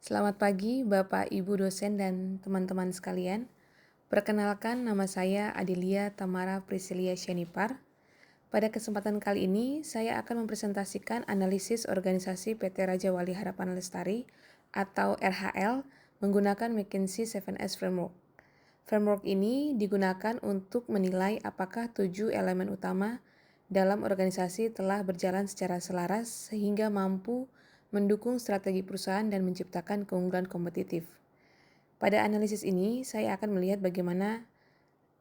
Selamat pagi, Bapak, Ibu dosen, dan teman-teman sekalian. Perkenalkan, nama saya Adelia Tamara Priscilia Shenipar. Pada kesempatan kali ini, saya akan mempresentasikan analisis organisasi PT Raja Wali Harapan Lestari atau RHL menggunakan McKinsey 7S Framework. Framework ini digunakan untuk menilai apakah 7 elemen utama dalam organisasi telah berjalan secara selaras sehingga mampu mendukung strategi perusahaan dan menciptakan keunggulan kompetitif. Pada analisis ini, saya akan melihat bagaimana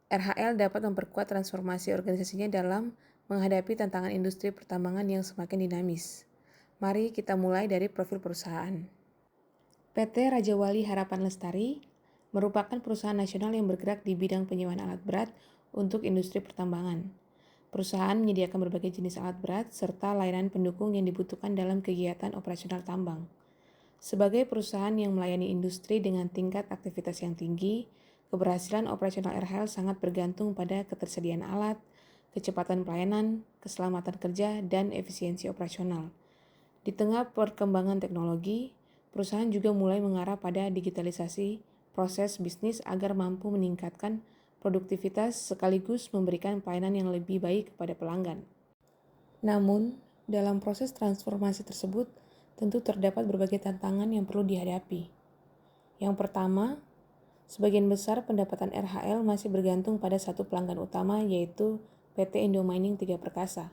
RHL dapat memperkuat transformasi organisasinya dalam menghadapi tantangan industri pertambangan yang semakin dinamis. Mari kita mulai dari profil perusahaan. PT Raja Wali Harapan Lestari merupakan perusahaan nasional yang bergerak di bidang penyewaan alat berat untuk industri pertambangan. Perusahaan menyediakan berbagai jenis alat berat serta layanan pendukung yang dibutuhkan dalam kegiatan operasional tambang. Sebagai perusahaan yang melayani industri dengan tingkat aktivitas yang tinggi, keberhasilan operasional RHL sangat bergantung pada ketersediaan alat, kecepatan pelayanan, keselamatan kerja, dan efisiensi operasional. Di tengah perkembangan teknologi, perusahaan juga mulai mengarah pada digitalisasi proses bisnis agar mampu meningkatkan produktivitas sekaligus memberikan pelayanan yang lebih baik kepada pelanggan. Namun, dalam proses transformasi tersebut, tentu terdapat berbagai tantangan yang perlu dihadapi. Yang pertama, sebagian besar pendapatan RHL masih bergantung pada satu pelanggan utama, yaitu PT Indo Mining Tiga Perkasa.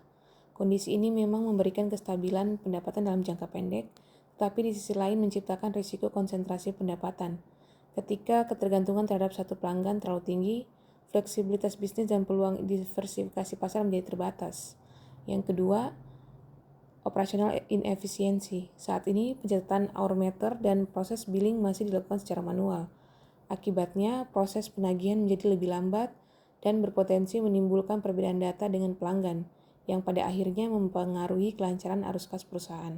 Kondisi ini memang memberikan kestabilan pendapatan dalam jangka pendek, tetapi di sisi lain menciptakan risiko konsentrasi pendapatan. Ketika ketergantungan terhadap satu pelanggan terlalu tinggi, fleksibilitas bisnis dan peluang diversifikasi pasar menjadi terbatas. Yang kedua, operasional inefisiensi. Saat ini pencatatan hour meter dan proses billing masih dilakukan secara manual. Akibatnya, proses penagihan menjadi lebih lambat dan berpotensi menimbulkan perbedaan data dengan pelanggan, yang pada akhirnya mempengaruhi kelancaran arus kas perusahaan.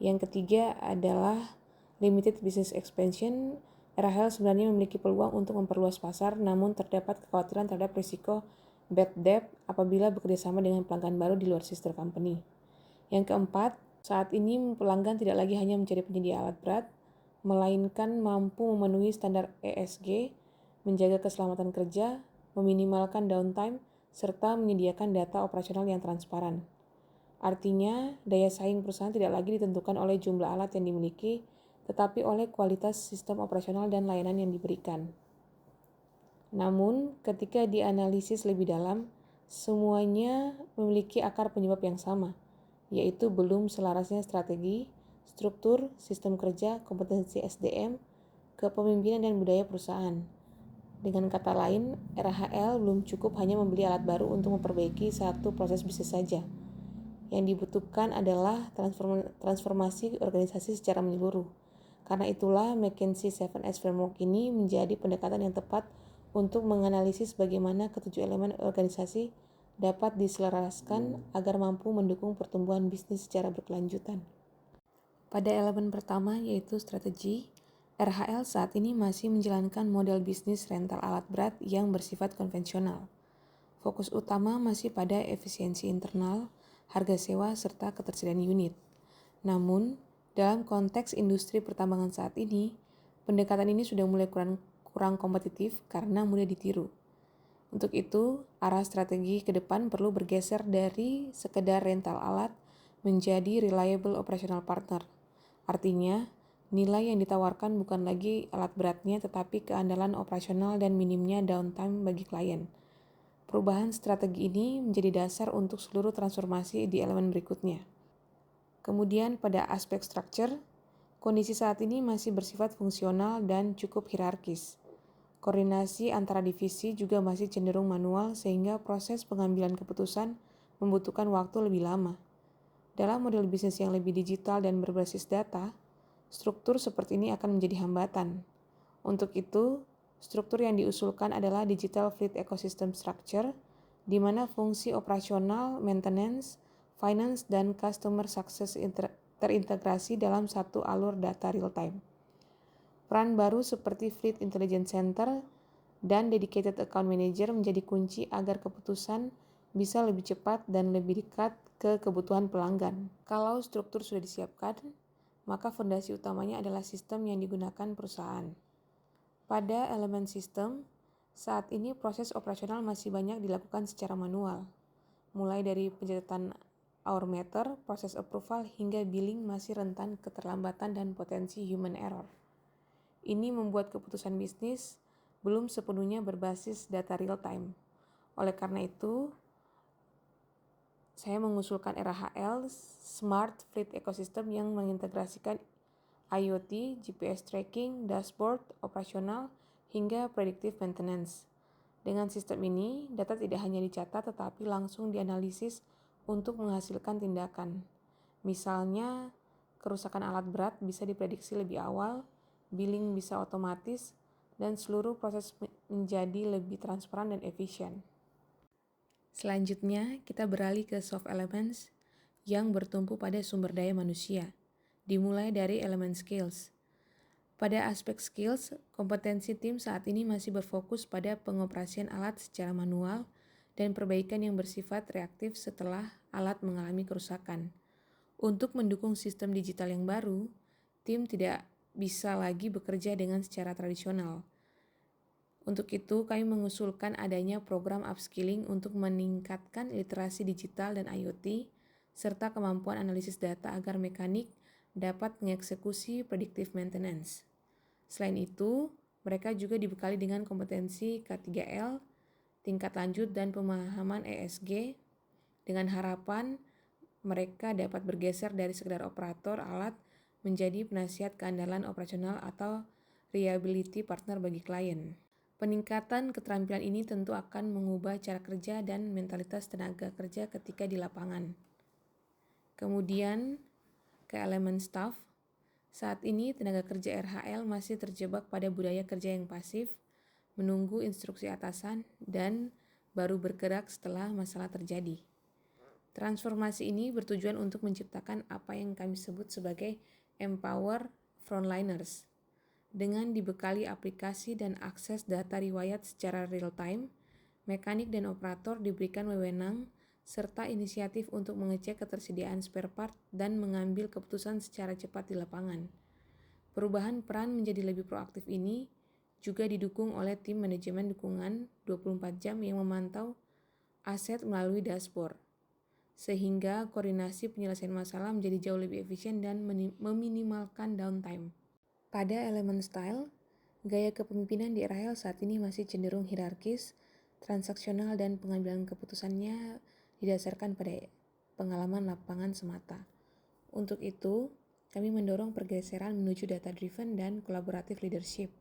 Yang ketiga adalah limited business expansion. RHL sebenarnya memiliki peluang untuk memperluas pasar, namun terdapat kekhawatiran terhadap risiko bad debt apabila bekerjasama dengan pelanggan baru di luar sister company. Yang keempat, saat ini pelanggan tidak lagi hanya mencari penyedia alat berat, melainkan mampu memenuhi standar ESG, menjaga keselamatan kerja, meminimalkan downtime, serta menyediakan data operasional yang transparan. Artinya, daya saing perusahaan tidak lagi ditentukan oleh jumlah alat yang dimiliki, tetapi oleh kualitas sistem operasional dan layanan yang diberikan. Namun, ketika dianalisis lebih dalam, semuanya memiliki akar penyebab yang sama, yaitu belum selarasnya strategi, struktur, sistem kerja, kompetensi SDM, kepemimpinan dan budaya perusahaan. Dengan kata lain, RHL belum cukup hanya membeli alat baru untuk memperbaiki satu proses bisnis saja. Yang dibutuhkan adalah transformasi organisasi secara menyeluruh. Karena itulah McKinsey 7S Framework ini menjadi pendekatan yang tepat untuk menganalisis bagaimana ketujuh elemen organisasi dapat diselaraskan agar mampu mendukung pertumbuhan bisnis secara berkelanjutan. Pada elemen pertama yaitu strategi, RHL saat ini masih menjalankan model bisnis rental alat berat yang bersifat konvensional. Fokus utama masih pada efisiensi internal, harga sewa, serta ketersediaan unit. Namun, dalam konteks industri pertambangan saat ini, pendekatan ini sudah mulai kurang kompetitif karena mudah ditiru. Untuk itu, arah strategi ke depan perlu bergeser dari sekedar rental alat menjadi reliable operational partner. Artinya, nilai yang ditawarkan bukan lagi alat beratnya tetapi keandalan operasional dan minimnya downtime bagi klien. Perubahan strategi ini menjadi dasar untuk seluruh transformasi di elemen berikutnya. Kemudian pada aspek structure, kondisi saat ini masih bersifat fungsional dan cukup hierarkis. Koordinasi antara divisi juga masih cenderung manual sehingga proses pengambilan keputusan membutuhkan waktu lebih lama. Dalam model bisnis yang lebih digital dan berbasis data, struktur seperti ini akan menjadi hambatan. Untuk itu, struktur yang diusulkan adalah Digital Fleet Ecosystem Structure, di mana fungsi operasional, maintenance, finance, dan customer success terintegrasi dalam satu alur data real-time. Peran baru seperti Fleet Intelligence Center dan Dedicated Account Manager menjadi kunci agar keputusan bisa lebih cepat dan lebih dekat ke kebutuhan pelanggan. Kalau struktur sudah disiapkan, maka fondasi utamanya adalah sistem yang digunakan perusahaan. Pada elemen sistem, saat ini proses operasional masih banyak dilakukan secara manual. Mulai dari pencatatan hour meter, proses approval hingga billing masih rentan keterlambatan dan potensi human error. Ini membuat keputusan bisnis belum sepenuhnya berbasis data real time. Oleh karena itu, saya mengusulkan RHL, Smart Fleet Ecosystem yang mengintegrasikan IoT, GPS tracking, dashboard, operasional, hingga predictive maintenance. Dengan sistem ini, data tidak hanya dicatat tetapi langsung dianalisis untuk menghasilkan tindakan. Misalnya, kerusakan alat berat bisa diprediksi lebih awal, billing bisa otomatis, dan seluruh proses menjadi lebih transparan dan efisien. Selanjutnya, kita beralih ke soft elements yang bertumpu pada sumber daya manusia, dimulai dari elemen skills. Pada aspek skills, kompetensi tim saat ini masih berfokus pada pengoperasian alat secara manual dan perbaikan yang bersifat reaktif setelah alat mengalami kerusakan. Untuk mendukung sistem digital yang baru, tim tidak bisa lagi bekerja dengan secara tradisional. Untuk itu, kami mengusulkan adanya program upskilling untuk meningkatkan literasi digital dan IoT, serta kemampuan analisis data agar mekanik dapat mengeksekusi predictive maintenance. Selain itu, mereka juga dibekali dengan kompetensi K3L, tingkat lanjut dan pemahaman ESG, dengan harapan mereka dapat bergeser dari sekedar operator alat menjadi penasihat keandalan operasional atau reliability partner bagi klien. Peningkatan keterampilan ini tentu akan mengubah cara kerja dan mentalitas tenaga kerja ketika di lapangan. Kemudian ke elemen staff. Saat ini tenaga kerja RHL masih terjebak pada budaya kerja yang pasif, menunggu instruksi atasan, dan baru bergerak setelah masalah terjadi. Transformasi ini bertujuan untuk menciptakan apa yang kami sebut sebagai empower frontliners. Dengan dibekali aplikasi dan akses data riwayat secara real-time, mekanik dan operator diberikan wewenang serta inisiatif untuk mengecek ketersediaan spare part dan mengambil keputusan secara cepat di lapangan. Perubahan peran menjadi lebih proaktif ini juga didukung oleh tim manajemen dukungan 24 jam yang memantau aset melalui dashboard, sehingga koordinasi penyelesaian masalah menjadi jauh lebih efisien dan meminimalkan downtime. Pada elemen style, gaya kepemimpinan di RHL saat ini masih cenderung hierarkis, transaksional, dan pengambilan keputusannya didasarkan pada pengalaman lapangan semata. Untuk itu, kami mendorong pergeseran menuju data-driven dan collaborative leadership.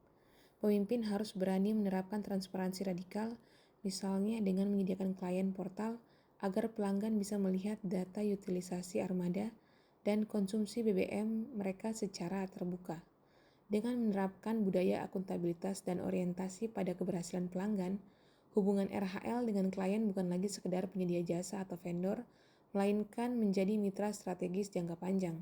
Pemimpin harus berani menerapkan transparansi radikal, misalnya dengan menyediakan klien portal agar pelanggan bisa melihat data utilisasi armada dan konsumsi BBM mereka secara terbuka. Dengan menerapkan budaya akuntabilitas dan orientasi pada keberhasilan pelanggan, hubungan RHL dengan klien bukan lagi sekedar penyedia jasa atau vendor, melainkan menjadi mitra strategis jangka panjang.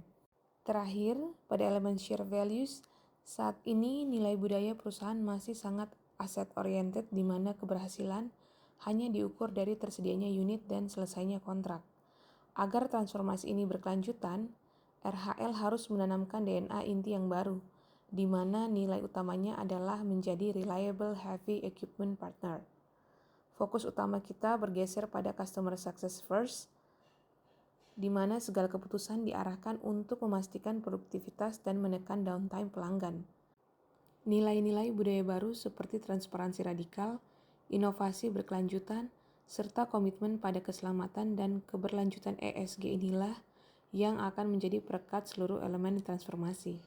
Terakhir, pada elemen share values, saat ini nilai budaya perusahaan masih sangat asset-oriented di mana keberhasilan hanya diukur dari tersedianya unit dan selesainya kontrak. Agar transformasi ini berkelanjutan, RHL harus menanamkan DNA inti yang baru, di mana nilai utamanya adalah menjadi reliable heavy equipment partner. Fokus utama kita bergeser pada customer success first, di mana segala keputusan diarahkan untuk memastikan produktivitas dan menekan downtime pelanggan. Nilai-nilai budaya baru seperti transparansi radikal, inovasi berkelanjutan, serta komitmen pada keselamatan dan keberlanjutan ESG inilah yang akan menjadi perekat seluruh elemen transformasi.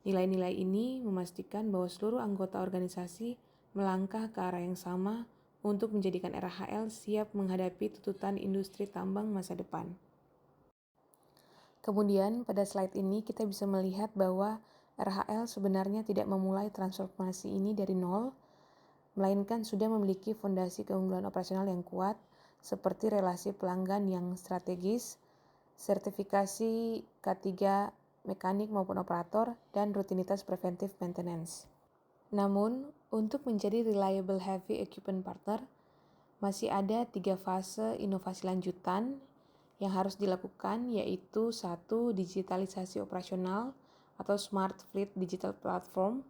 Nilai-nilai ini memastikan bahwa seluruh anggota organisasi melangkah ke arah yang sama untuk menjadikan RHL siap menghadapi tuntutan industri tambang masa depan. Kemudian pada slide ini kita bisa melihat bahwa RHL sebenarnya tidak memulai transformasi ini dari nol, melainkan sudah memiliki fondasi keunggulan operasional yang kuat seperti relasi pelanggan yang strategis, sertifikasi K3 mekanik maupun operator, dan rutinitas preventive maintenance. Namun, untuk menjadi reliable heavy equipment partner, masih ada 3 fase inovasi lanjutan Yang harus dilakukan yaitu 1. Digitalisasi operasional atau Smart Fleet Digital Platform,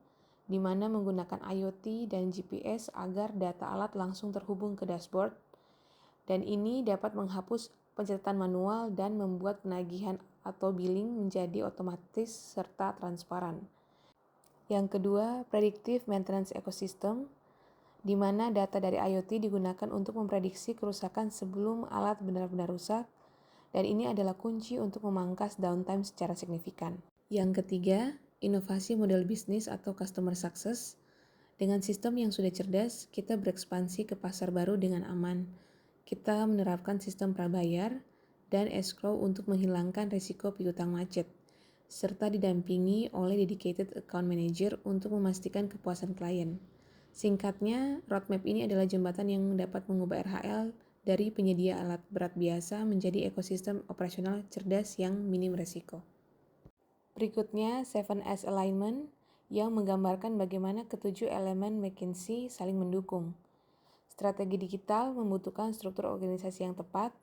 di mana menggunakan IoT dan GPS agar data alat langsung terhubung ke dashboard, dan ini dapat menghapus pencatatan manual dan membuat penagihan atau billing menjadi otomatis serta transparan. Yang kedua, Predictive Maintenance Ecosystem, di mana data dari IoT digunakan untuk memprediksi kerusakan sebelum alat benar-benar rusak, dan ini adalah kunci untuk memangkas downtime secara signifikan. Yang ketiga, inovasi model bisnis atau customer success. Dengan sistem yang sudah cerdas, kita berekspansi ke pasar baru dengan aman. Kita menerapkan sistem prabayar dan escrow untuk menghilangkan risiko piutang macet, serta didampingi oleh dedicated account manager untuk memastikan kepuasan klien. Singkatnya, roadmap ini adalah jembatan yang dapat mengubah RHL dari penyedia alat berat biasa menjadi ekosistem operasional cerdas yang minim risiko. Berikutnya, 7S Alignment yang menggambarkan bagaimana ketujuh elemen McKinsey saling mendukung. Strategi digital membutuhkan struktur organisasi yang tepat,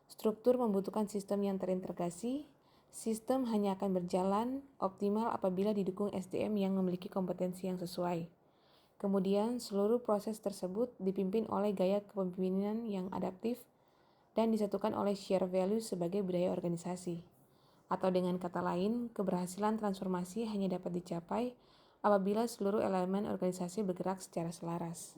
struktur membutuhkan sistem yang terintegrasi, sistem hanya akan berjalan optimal apabila didukung SDM yang memiliki kompetensi yang sesuai. Kemudian, seluruh proses tersebut dipimpin oleh gaya kepemimpinan yang adaptif dan disatukan oleh share value sebagai budaya organisasi. Atau dengan kata lain, keberhasilan transformasi hanya dapat dicapai apabila seluruh elemen organisasi bergerak secara selaras.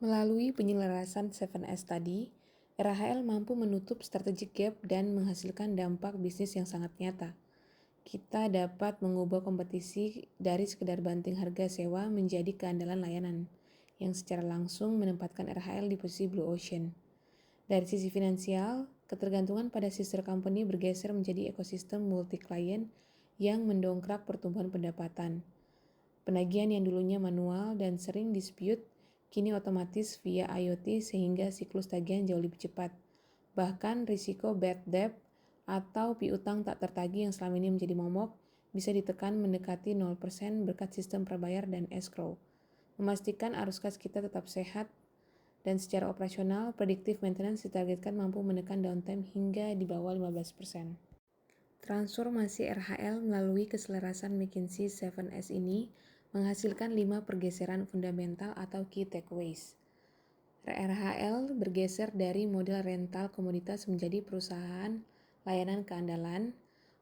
Melalui penyelarasan 7S tadi, RHL mampu menutup strategic gap dan menghasilkan dampak bisnis yang sangat nyata. Kita dapat mengubah kompetisi dari sekedar banting harga sewa menjadi keandalan layanan, yang secara langsung menempatkan RHL di posisi blue ocean. Dari sisi finansial, ketergantungan pada sister company bergeser menjadi ekosistem multi-klien yang mendongkrak pertumbuhan pendapatan. Penagihan yang dulunya manual dan sering dispute, kini otomatis via IoT sehingga siklus tagihan jauh lebih cepat. Bahkan risiko bad debt atau piutang tak tertagih yang selama ini menjadi momok bisa ditekan mendekati 0% berkat sistem prabayar dan escrow. Memastikan arus kas kita tetap sehat, dan secara operasional, predictive maintenance ditargetkan mampu menekan downtime hingga di bawah 15%. Transformasi RHL melalui keselarasan McKinsey 7S ini menghasilkan 5 pergeseran fundamental atau key takeaways. RHL bergeser dari model rental komoditas menjadi perusahaan layanan keandalan,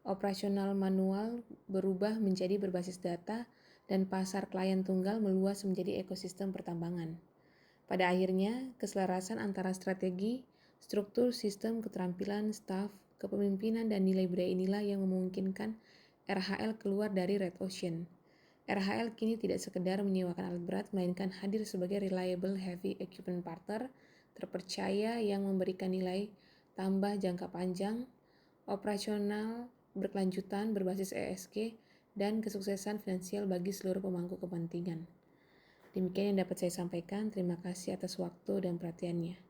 operasional manual berubah menjadi berbasis data, dan pasar klien tunggal meluas menjadi ekosistem pertambangan. Pada akhirnya, keselarasan antara strategi, struktur, sistem, keterampilan, staf, kepemimpinan, dan nilai budaya inilah yang memungkinkan RHL keluar dari red ocean. RHL kini tidak sekedar menyewakan alat berat, melainkan hadir sebagai reliable heavy equipment partner terpercaya yang memberikan nilai tambah jangka panjang, operasional berkelanjutan berbasis ESG, dan kesuksesan finansial bagi seluruh pemangku kepentingan. Demikian yang dapat saya sampaikan. Terima kasih atas waktu dan perhatiannya.